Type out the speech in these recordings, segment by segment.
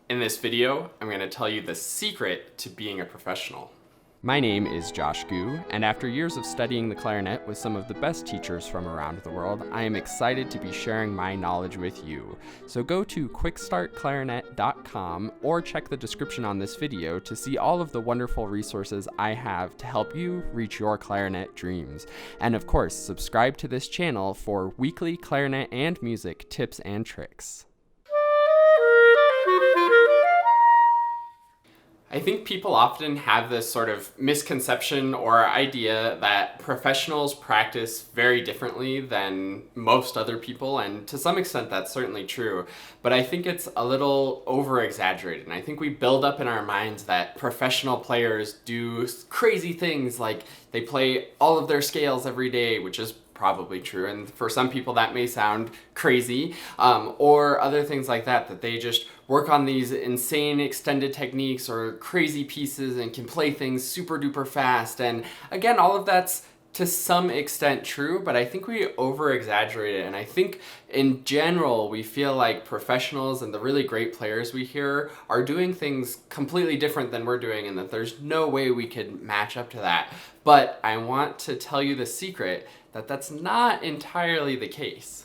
In this video, I'm going to tell you the secret to being a professional. My name is Josh Gu, and after years of studying the clarinet with some of the best teachers from around the world, I am excited to be sharing my knowledge with you. So go to QuickStartClarinet.com or check the description on this video to see all of the wonderful resources I have to help you reach your clarinet dreams. And of course, subscribe to this channel for weekly clarinet and music tips and tricks. I think people often have this sort of misconception or idea that professionals practice very differently than most other people, and to some extent that's certainly true, but I think it's a little over-exaggerated, and I think we build up in our minds that professional players do crazy things like they play all of their scales every day, which is probably true, and for some people that may sound crazy, or other things like that, that they just work on these insane extended techniques or crazy pieces and can play things super duper fast. And again, all of that's to some extent true, but I think we over exaggerate it. And I think in general, we feel like professionals and the really great players we hear are doing things completely different than we're doing, and that there's no way we could match up to that. But I want to tell you the secret that that's not entirely the case.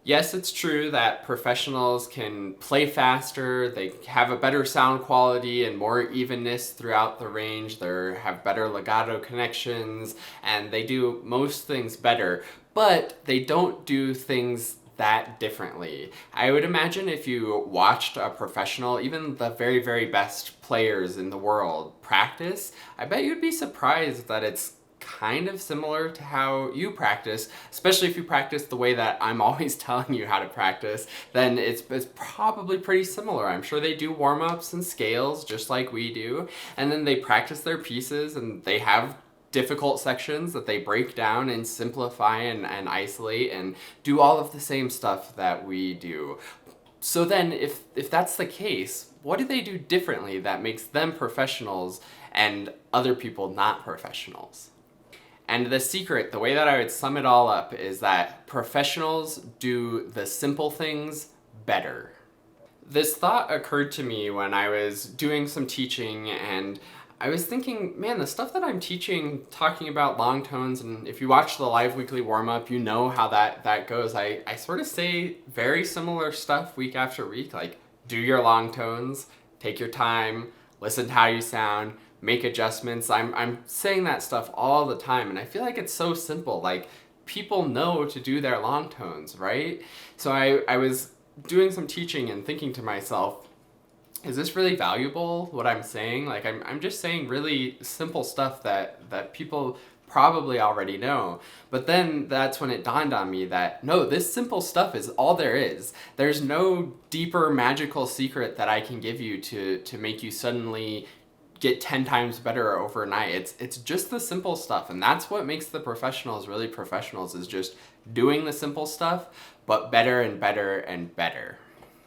Yes, it's true that professionals can play faster, they have a better sound quality and more evenness throughout the range, they have better legato connections, and they do most things better, but they don't do things that differently. I would imagine if you watched a professional, even the very, very best players in the world, practice, I bet you'd be surprised that it's kind of similar to how you practice, especially if you practice the way that I'm always telling you how to practice, then it's probably pretty similar. I'm sure they do warm-ups and scales just like we do, and then they practice their pieces and they have difficult sections that they break down and simplify and isolate and do all of the same stuff that we do. So then if that's the case, what do they do differently that makes them professionals and other people not professionals? And the secret, the way that I would sum it all up, is that professionals do the simple things better. This thought occurred to me when I was doing some teaching, and I was thinking, man, the stuff that I'm teaching, talking about long tones, and if you watch the live weekly warm-up, you know how that goes. I sort of say very similar stuff week after week, like do your long tones, take your time, listen to how you sound, make adjustments. I'm saying that stuff all the time, and I feel like it's so simple. Like, people know to do their long tones, right? So I was doing some teaching and thinking to myself, is this really valuable, what I'm saying? Like, I'm just saying really simple stuff that people probably already know. But then that's when it dawned on me that no, this simple stuff is all there is. There's no deeper magical secret that I can give you to make you suddenly get 10 times better overnight. It's just the simple stuff, and that's what makes the professionals really professionals, is just doing the simple stuff, but better and better and better.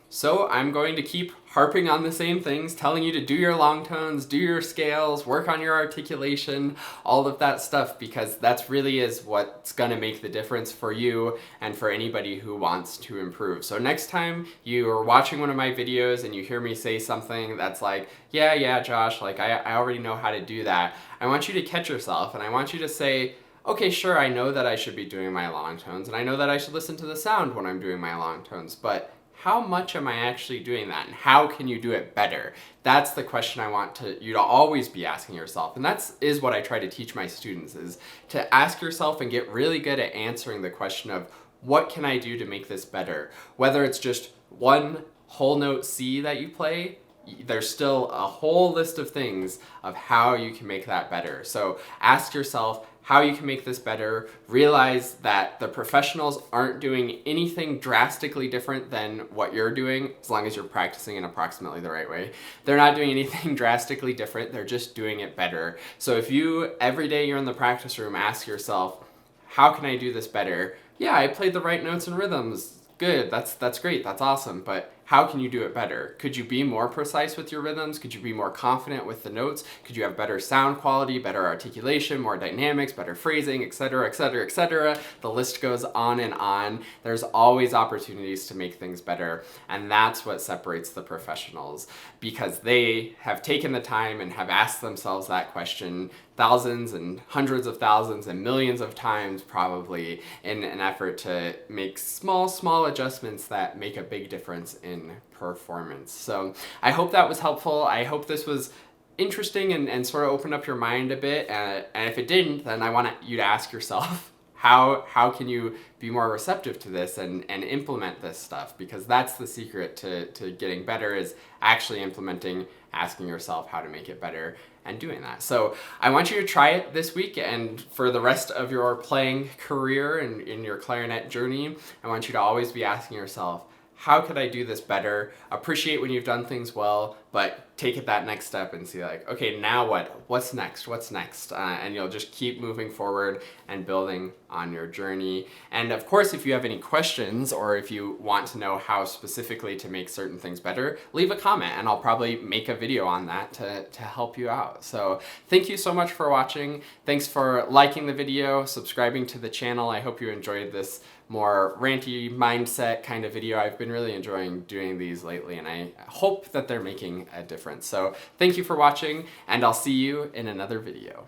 So I'm going to keep harping on the same things, telling you to do your long tones, do your scales, work on your articulation, all of that stuff, because that's really is what's gonna make the difference for you and for anybody who wants to improve. So next time you are watching one of my videos and you hear me say something that's like, yeah, Josh, like I already know how to do that, I want you to catch yourself and I want you to say, okay, sure, I know that I should be doing my long tones and I know that I should listen to the sound when I'm doing my long tones, but how much am I actually doing that, and how can you do it better? That's the question I want you to always be asking yourself, and that is what I try to teach my students, is to ask yourself and get really good at answering the question of, what can I do to make this better? Whether it's just one whole note C that you play, there's still a whole list of things of how you can make that better. So ask yourself how you can make this better. Realize that the professionals aren't doing anything drastically different than what you're doing, as long as you're practicing in approximately the right way. They're not doing anything drastically different, they're just doing it better. So if you, every day you're in the practice room, ask yourself, how can I do this better? Yeah, I played the right notes and rhythms. Good, that's great, that's awesome, but how can you do it better? Could you be more precise with your rhythms? Could you be more confident with the notes? Could you have better sound quality, better articulation, more dynamics, better phrasing, etc., etc., etc.? The list goes on and on. There's always opportunities to make things better, and that's what separates the professionals, because they have taken the time and have asked themselves that question thousands and hundreds of thousands and millions of times probably in an effort to make small adjustments that make a big difference in performance. So I hope that was helpful. I hope this was interesting and sort of opened up your mind a bit. And if it didn't, then I want you to ask yourself, how can you be more receptive to this and implement this stuff? Because that's the secret to getting better, is actually implementing, asking yourself how to make it better, and doing that. So I want you to try it this week, and for the rest of your playing career and in your clarinet journey, I want you to always be asking yourself, how could I do this better? Appreciate when you've done things well, but take it that next step and see like, okay, now what? What's next? What's next? And you'll just keep moving forward and building on your journey. And of course, if you have any questions or if you want to know how specifically to make certain things better, leave a comment and I'll probably make a video on that to help you out. So thank you so much for watching. Thanks for liking the video, subscribing to the channel. I hope you enjoyed this more ranty mindset kind of video. I've been really enjoying doing these lately, and I hope that they're making a difference. So thank you for watching, and I'll see you in another video.